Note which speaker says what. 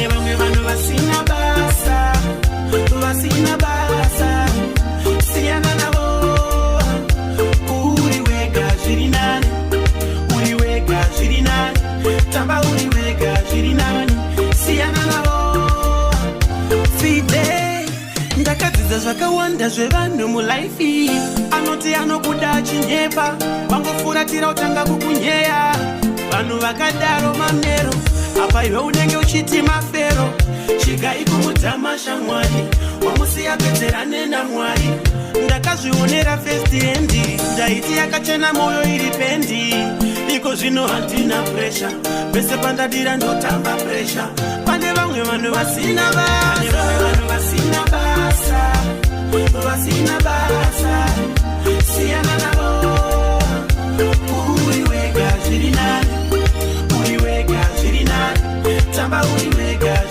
Speaker 1: pane vamwe vanhu vasina basa, vasina basa, siyana navo. Uri wega zviri nani, uri wega zviri nani, tamba uri wega zviri nani, siyana navo. Fide ndakadzidza zvakawanda zvevanhu mulaifi, anoti anokuda chinyepa, vangofuratira utanga kukunyeya. Vanhu vakadaro mamero, apa iwe unenge uchiti mafero. Chigai kumudza shamwari, wamusiya pedzerane naMwari. Ndakazvionera first hand, ndaiti yakachena moyo iri pendi. Iko zvino handina pressure, pese pandadira ndotamba pressure. Pane vamwe vanhu vasina basa, vasina basa, siyana navo. Uri wega zviri nani, uri wega zviri nani, tamba uri wega.